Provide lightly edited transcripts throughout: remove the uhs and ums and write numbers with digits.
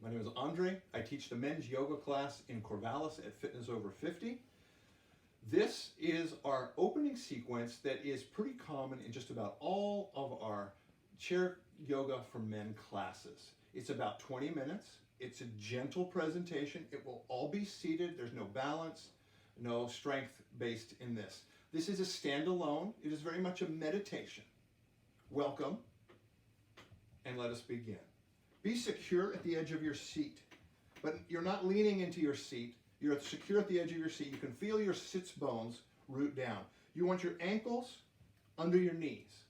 My name is Andre. I teach the men's yoga class in Corvallis at Fitness Over 50. This is our opening sequence that is pretty common in just about all of our chair yoga for men classes. It's about 20 minutes. It's a gentle presentation. It will all be seated. There's no balance, no strength based in this. This is a standalone. It is very much a meditation. Welcome, and let us begin. Be secure at the edge of your seat, but you're not leaning into your seat. You're secure at the edge of your seat. You can feel your sits bones root down. You want your ankles under your knees.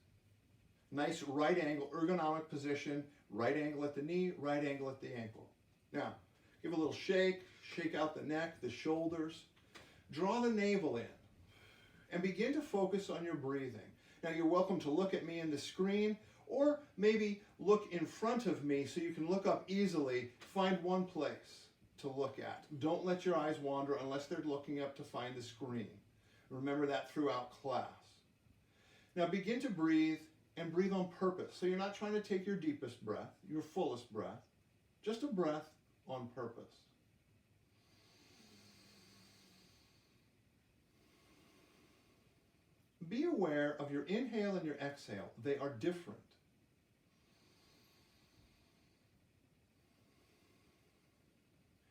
Nice right angle, ergonomic position, right angle at the knee, right angle at the ankle. Now, give a little shake, shake out the neck, the shoulders. Draw the navel in and begin to focus on your breathing. Now, you're welcome to look at me in the screen, or maybe look in front of me so you can look up easily. Find one place to look at. Don't let your eyes wander unless they're looking up to find the screen. Remember that throughout class. Now begin to breathe, and breathe on purpose. So you're not trying to take your deepest breath, your fullest breath, just a breath on purpose. Be aware of your inhale and your exhale. They are different.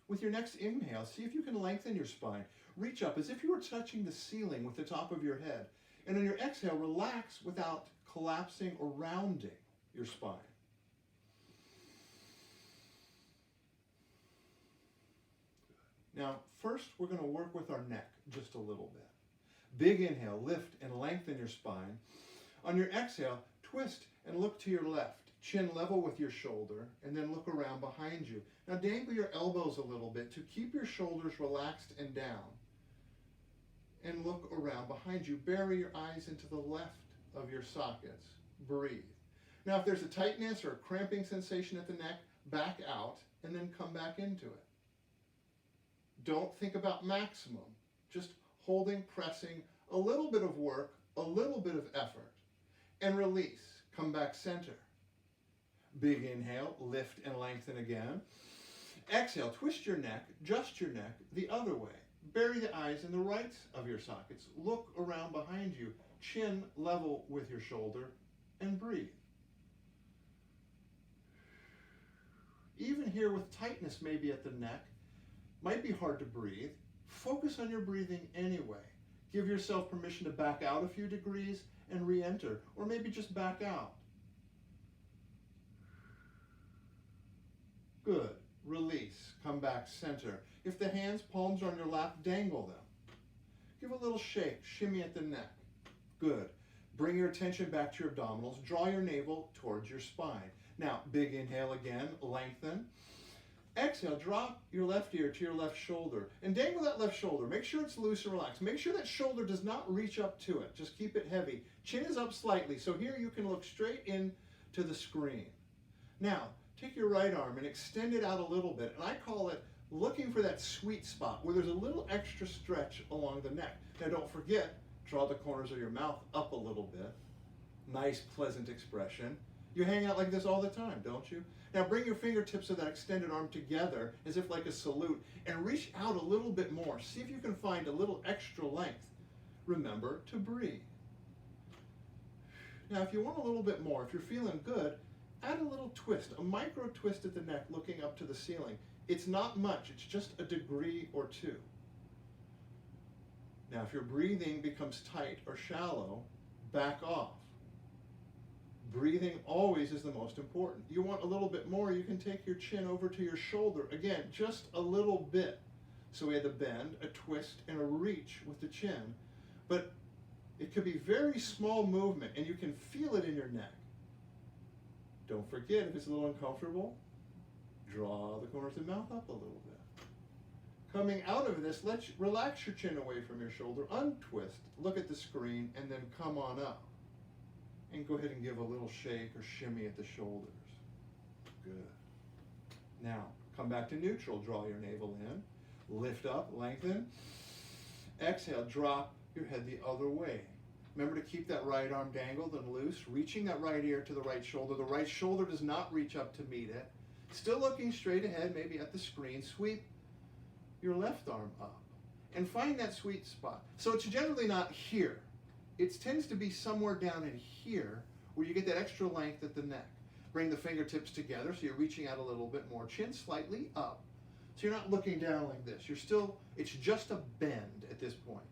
With your next inhale, see if you can lengthen your spine. Reach up as if you were touching the ceiling with the top of your head. And on your exhale, relax without collapsing or rounding your spine. Now, first, we're going to work with our neck just a little bit. Big inhale, lift and lengthen your spine. On your exhale, twist and look to your left. Chin level with your shoulder, and then look around behind you. Now dangle your elbows a little bit to keep your shoulders relaxed and down. And look around behind you. Bury your eyes into the left of your sockets. Breathe. Now if there's a tightness or a cramping sensation at the neck, back out and then come back into it. Don't think about maximum. Just holding, pressing, a little bit of work, a little bit of effort. And release. Come back center. Big inhale, lift and lengthen again. Exhale, twist your neck, adjust your neck the other way. Bury the eyes in the right of your sockets. Look around behind you. Chin level with your shoulder and breathe. Even here with tightness maybe at the neck, might be hard to breathe. Focus on your breathing anyway. Give yourself permission to back out a few degrees and re-enter, or maybe just back out. Good. Release. Come back center. If the hands, palms are on your lap, dangle them. Give a little shake. Shimmy at the neck. Good. Bring your attention back to your abdominals. Draw your navel towards your spine. Now, big inhale again. Lengthen. Exhale. Drop your left ear to your left shoulder. And dangle that left shoulder. Make sure it's loose and relaxed. Make sure that shoulder does not reach up to it. Just keep it heavy. Chin is up slightly. So here you can look straight in to the screen. Now, take your right arm and extend it out a little bit, and I call it looking for that sweet spot where there's a little extra stretch along the neck. Now don't forget, draw the corners of your mouth up a little bit. Nice, pleasant expression. You hang out like this all the time, don't you? Now bring your fingertips of that extended arm together as if like a salute, and reach out a little bit more. See if you can find a little extra length. Remember to breathe. Now if you want a little bit more, if you're feeling good, add a little twist, a micro twist at the neck looking up to the ceiling. It's not much, it's just a degree or two. Now if your breathing becomes tight or shallow, back off. Breathing always is the most important. You want a little bit more, you can take your chin over to your shoulder. Again, just a little bit. So we had the bend, a twist, and a reach with the chin. But it could be very small movement, and you can feel it in your neck. Don't forget, if it's a little uncomfortable, draw the corners of the mouth up a little bit. Coming out of this, relax your chin away from your shoulder, untwist, look at the screen, and then come on up. And go ahead and give a little shake or shimmy at the shoulders. Good. Now, come back to neutral. Draw your navel in. Lift up, lengthen. Exhale, drop your head the other way. Remember to keep that right arm dangled and loose, reaching that right ear to the right shoulder. The right shoulder does not reach up to meet it. Still looking straight ahead, maybe at the screen. Sweep your left arm up and find that sweet spot. So it's generally not here. It tends to be somewhere down in here where you get that extra length at the neck. Bring the fingertips together so you're reaching out a little bit more. Chin slightly up. So you're not looking down like this. You're still, it's just a bend at this point.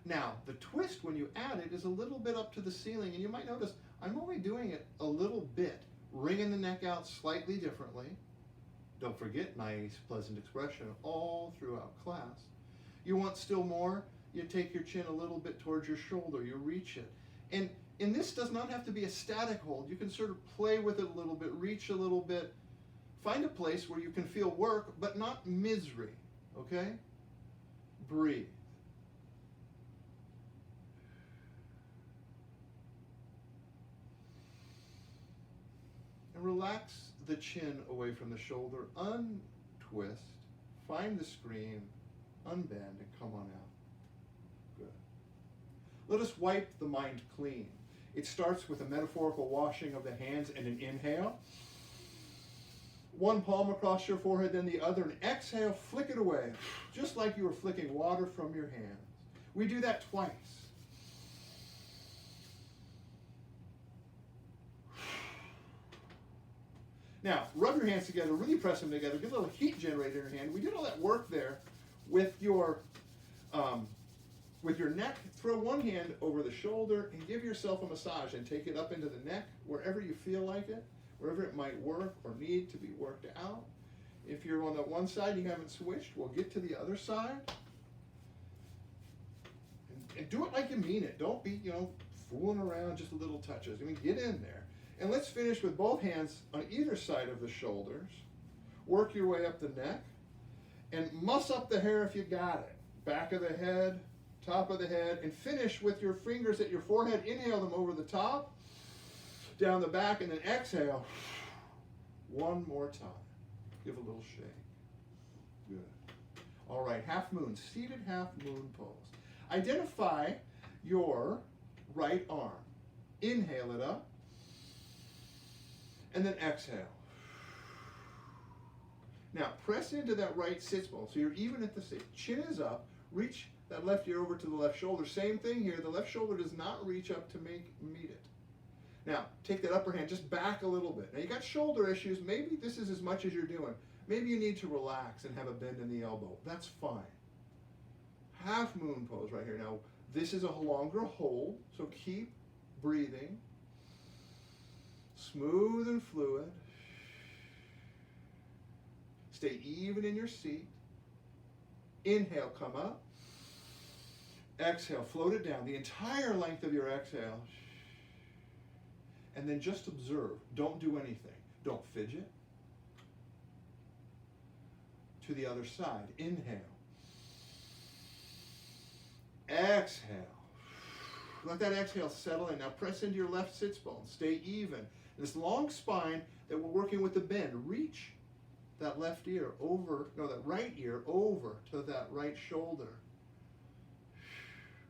Now, the twist when you add it is a little bit up to the ceiling, and you might notice I'm only doing it a little bit, wringing the neck out slightly differently. Don't forget nice, pleasant expression all throughout class. You want still more? You take your chin a little bit towards your shoulder, you reach it. And this does not have to be a static hold. You can sort of play with it a little bit, reach a little bit, find a place where you can feel work, but not misery, okay? Breathe. And relax the chin away from the shoulder, untwist, find the screen, unbend, and come on out. Good. Let us wipe the mind clean. It starts with a metaphorical washing of the hands and an inhale. One palm across your forehead, then the other, and exhale, flick it away, just like you were flicking water from your hands. We do that twice. Now, rub your hands together, really press them together, get a little heat generated in your hand. We did all that work there with your neck. Throw one hand over the shoulder and give yourself a massage and take it up into the neck, wherever you feel like it, wherever it might work or need to be worked out. If you're on that one side, you haven't switched, we'll get to the other side. And do it like you mean it. Don't be, fooling around, just little touches. Get in there. And let's finish with both hands on either side of the shoulders. Work your way up the neck. And muss up the hair if you got it. Back of the head, top of the head. And finish with your fingers at your forehead. Inhale them over the top, down the back, and then exhale. One more time. Give a little shake. Good. All right, half moon. Seated half moon pose. Identify your right arm. Inhale it up. And then exhale. Now, press into that right sits bone so you're even at the sit. Chin is up. Reach that left ear over to the left shoulder. Same thing here. The left shoulder does not reach up to meet it. Now, take that upper hand just back a little bit. Now, you got shoulder issues. Maybe this is as much as you're doing. Maybe you need to relax and have a bend in the elbow. That's fine. Half moon pose right here. Now, this is a longer hold, so keep breathing. Smooth and fluid. Stay even in your seat. Inhale, come up. Exhale, float it down. The entire length of your exhale. And then just observe. Don't do anything. Don't fidget. To the other side. Inhale. Exhale. Let that exhale settle in. Now press into your left sits bone. Stay even. This long spine that we're working with the bend. Reach that left ear over, that right ear over to that right shoulder.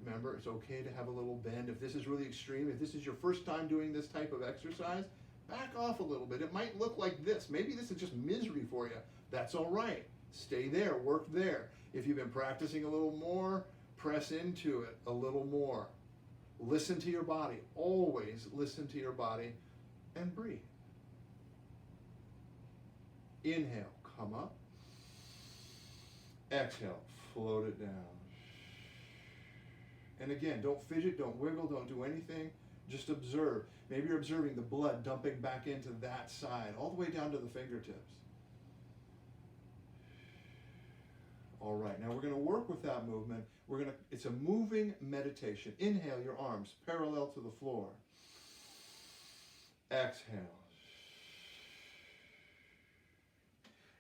Remember, it's okay to have a little bend. If this is really extreme, if this is your first time doing this type of exercise, back off a little bit. It might look like this. Maybe this is just misery for you. That's all right. Stay there, work there. If you've been practicing a little more, press into it a little more. Listen to your body. Always listen to your body and breathe. Inhale, come up. Exhale, float it down. And again, don't fidget, don't wiggle, don't do anything. Just observe. Maybe you're observing the blood dumping back into that side, all the way down to the fingertips. All right, now we're going to work with that movement. It's a moving meditation. Inhale, your arms parallel to the floor. Exhale.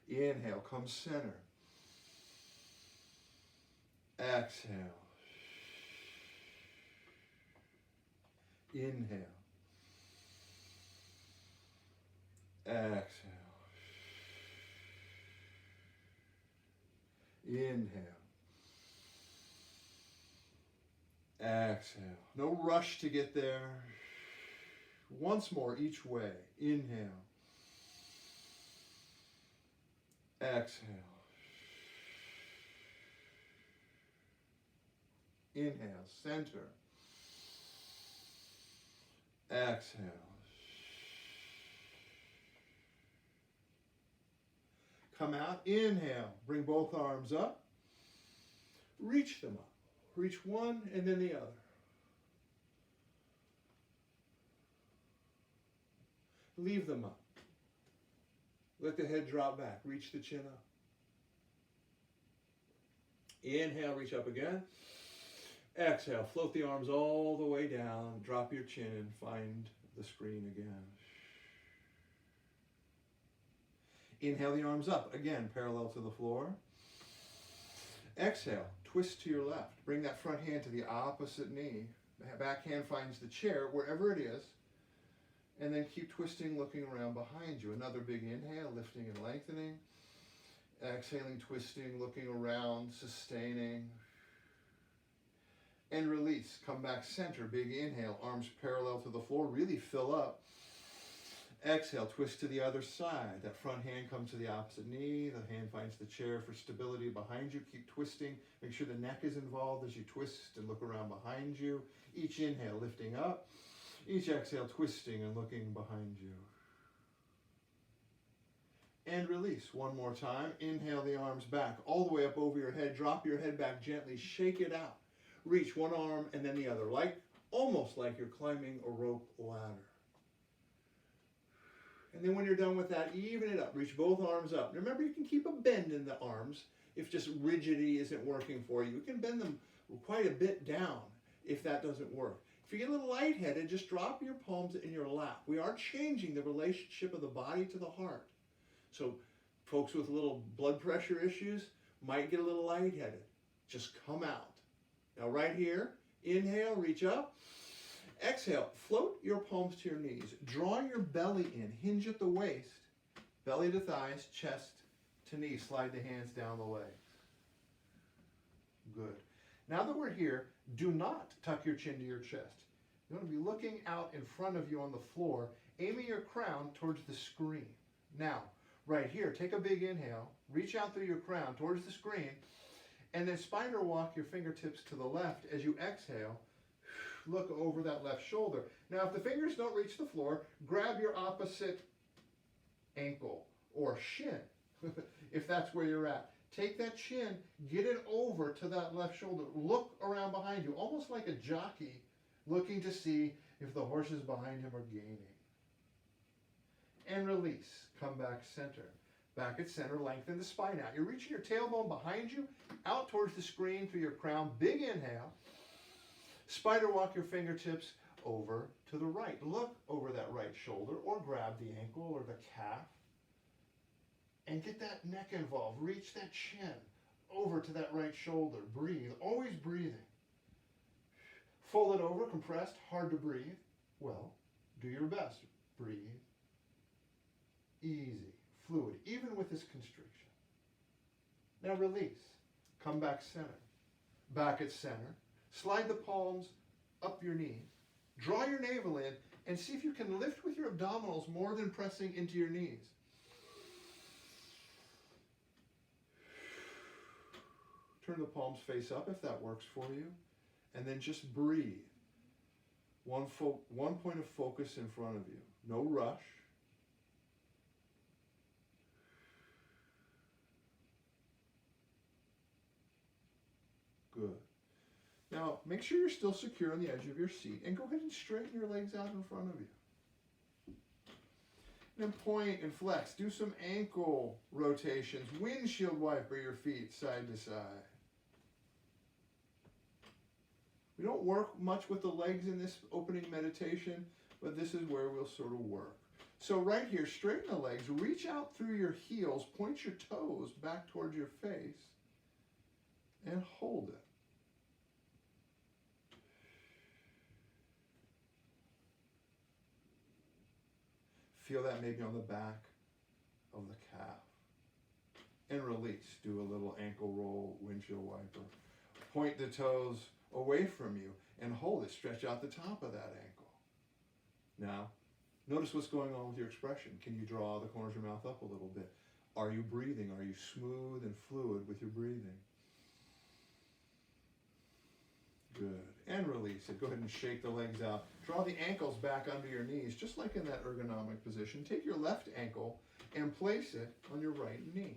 Inhale, come center. Exhale. Inhale. Exhale. Inhale. Exhale. No rush to get there. Once more each way. Inhale. Exhale. Inhale, center. Exhale. Come out, inhale, bring both arms up, reach them up. Reach one and then the other. Leave them up. Let the head drop back, reach the chin up. Inhale, reach up again. Exhale, float the arms all the way down, drop your chin and find the screen again. Inhale the arms up, again, parallel to the floor. Exhale, twist to your left. Bring that front hand to the opposite knee. The back hand finds the chair, wherever it is. And then keep twisting, looking around behind you. Another big inhale, lifting and lengthening. Exhaling, twisting, looking around, sustaining. And release. Come back center. Big inhale, arms parallel to the floor. Really fill up. Exhale, twist to the other side. That front hand comes to the opposite knee. The hand finds the chair for stability behind you. Keep twisting. Make sure the neck is involved as you twist and look around behind you. Each inhale, lifting up. Each exhale, twisting and looking behind you. And release. One more time. Inhale the arms back, all the way up over your head. Drop your head back gently. Shake it out. Reach one arm and then the other, almost like you're climbing a rope ladder. And then when you're done with that, even it up. Reach both arms up. Remember, you can keep a bend in the arms if just rigidity isn't working for you. You can bend them quite a bit down if that doesn't work. If you get a little lightheaded, just drop your palms in your lap. We are changing the relationship of the body to the heart. So folks with little blood pressure issues might get a little lightheaded. Just come out. Now right here, inhale, reach up. Exhale, float your palms to your knees. Draw your belly in, hinge at the waist. Belly to thighs, chest to knees. Slide the hands down the legs. Good. Now that we're here, do not tuck your chin to your chest. You want to be looking out in front of you on the floor, aiming your crown towards the screen. Now, right here, take a big inhale, reach out through your crown towards the screen, and then spider walk your fingertips to the left as you exhale. Look over that left shoulder. Now, if the fingers don't reach the floor, grab your opposite ankle or shin, if that's where you're at. Take that chin, get it over to that left shoulder. Look around behind you, almost like a jockey looking to see if the horses behind him are gaining. And release. Come back center. Back at center, lengthen the spine out. You're reaching your tailbone behind you, out towards the screen through your crown. Big inhale. Spider walk your fingertips over to the right. Look over that right shoulder or grab the ankle or the calf and get that neck involved. Reach that chin over to that right shoulder. Breathe, always breathing. Fold it over, compressed, hard to breathe. Well, do your best. Breathe. Easy, fluid, even with this constriction. Now release. Come back center. Back at center. Slide the palms up your knees. Draw your navel in and see if you can lift with your abdominals more than pressing into your knees. Turn the palms face up if that works for you. And then just breathe. One point of focus in front of you. No rush. Good. Now, make sure you're still secure on the edge of your seat and go ahead and straighten your legs out in front of you. Then point and flex. Do some ankle rotations. Windshield wiper your feet side to side. We don't work much with the legs in this opening meditation, but this is where we'll sort of work. So right here, straighten the legs, reach out through your heels, point your toes back towards your face, and hold it. Feel that maybe on the back of the calf. And release. Do a little ankle roll, windshield wiper. Point the toes away from you and hold it. Stretch out the top of that ankle. Now, notice what's going on with your expression. Can you draw the corners of your mouth up a little bit? are you breathing? Are you smooth and fluid with your breathing? Good. And release it. Go ahead and shake the legs out. Draw the ankles back under your knees, just like in that ergonomic position. Take your left ankle and place it on your right knee.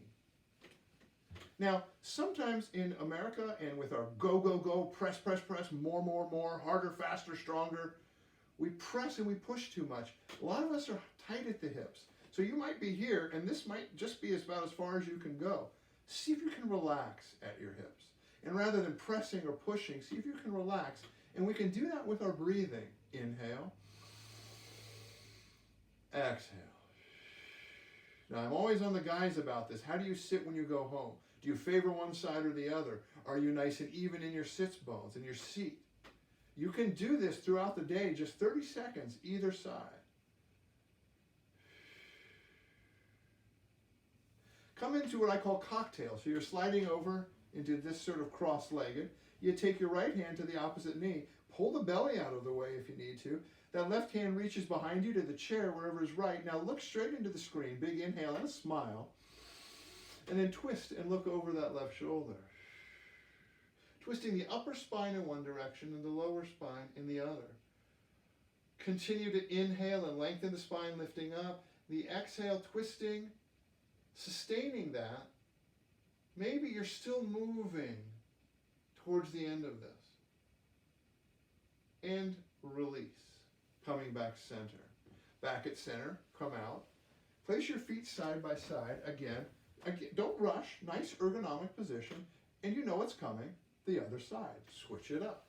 Now, sometimes in America and with our go, go, go, press, press, press, more, harder, faster, stronger, we press and we push too much. A lot of us are tight at the hips. So you might be here, and this might just be about as far as you can go. See if you can relax at your hips. And rather than pressing or pushing, see if you can relax. And we can do that with our breathing. Inhale. Exhale. Now, I'm always on the guys about this. How do you sit when you go home? Do you favor one side or the other? Are you nice and even in your sits bones, in your seat? You can do this throughout the day, just 30 seconds either side. Come into what I call cocktail. So you're sliding over into this sort of cross-legged. You take your right hand to the opposite knee. Pull the belly out of the way if you need to. That left hand reaches behind you to the chair, wherever is right. Now look straight into the screen. Big inhale and a smile. And then twist and look over that left shoulder. Twisting the upper spine in one direction and the lower spine in the other. Continue to inhale and lengthen the spine, lifting up. The exhale, twisting, sustaining that. Maybe you're still moving towards the end of this. And release. Coming back center. Back at center, come out. Place your feet side by side. Again, don't rush. Nice ergonomic position. And you know what's coming. The other side. Switch it up.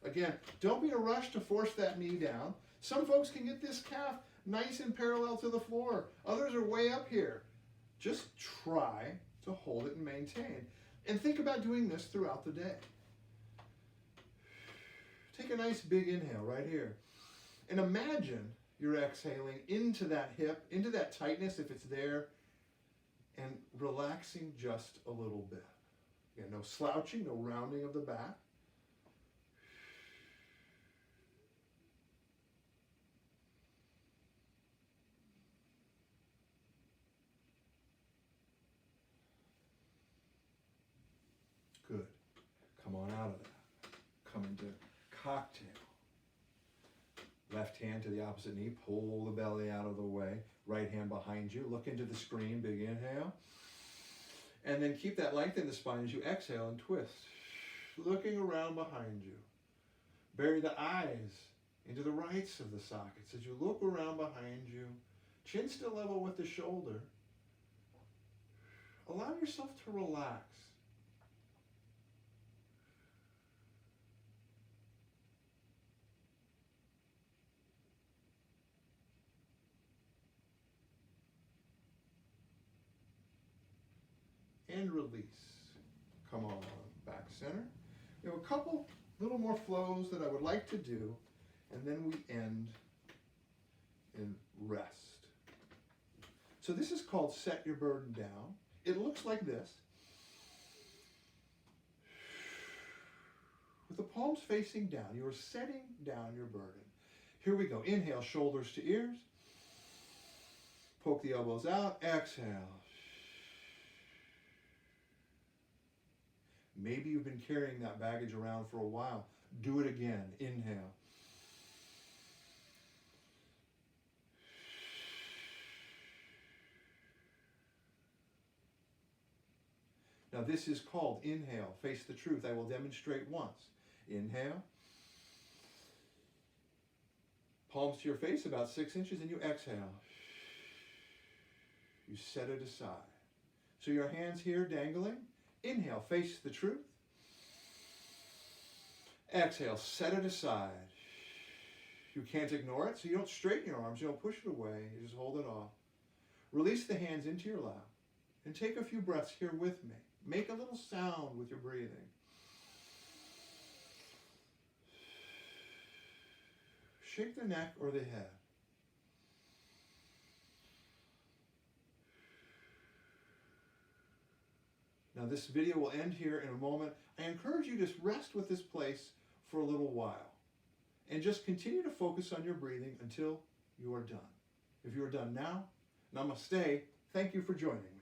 Again, don't be in a rush to force that knee down. Some folks can get this calf nice and parallel to the floor. Others are way up here. Just try to hold it and maintain. And think about doing this throughout the day. Take a nice big inhale right here. And imagine you're exhaling into that hip, into that tightness if it's there, and relaxing just a little bit. Again, no slouching, no rounding of the back. Good. Come on out of that. Come into cocktail. Left hand to the opposite knee. Pull the belly out of the way. Right hand behind you. Look into the screen. Big inhale. And then keep that length in the spine as you exhale and twist. Looking around behind you. Bury the eyes into the rights of the sockets as you look around behind you. Chin still level with the shoulder. Allow yourself to relax. And release. Come on, back center. You have a couple little more flows that I would like to do, and then we end in rest. So this is called Set Your Burden Down. It looks like this. With the palms facing down, you are setting down your burden. Here we go. Inhale, shoulders to ears. Poke the elbows out. Exhale. Maybe you've been carrying that baggage around for a while. Do it again. Inhale. Now this is called inhale. Face the truth. I will demonstrate once. Inhale. Palms to your face about 6 inches, and you exhale. You set it aside. So your hands here dangling. Inhale, face the truth. Exhale, set it aside. You can't ignore it, so you don't straighten your arms, you don't push it away, you just hold it off. Release the hands into your lap and take a few breaths here with me. Make a little sound with your breathing. Shake the neck or the head. Now this video will end here in a moment. I encourage you to rest with this place for a little while and just continue to focus on your breathing until you are done. If you are done now, namaste, Thank you for joining me.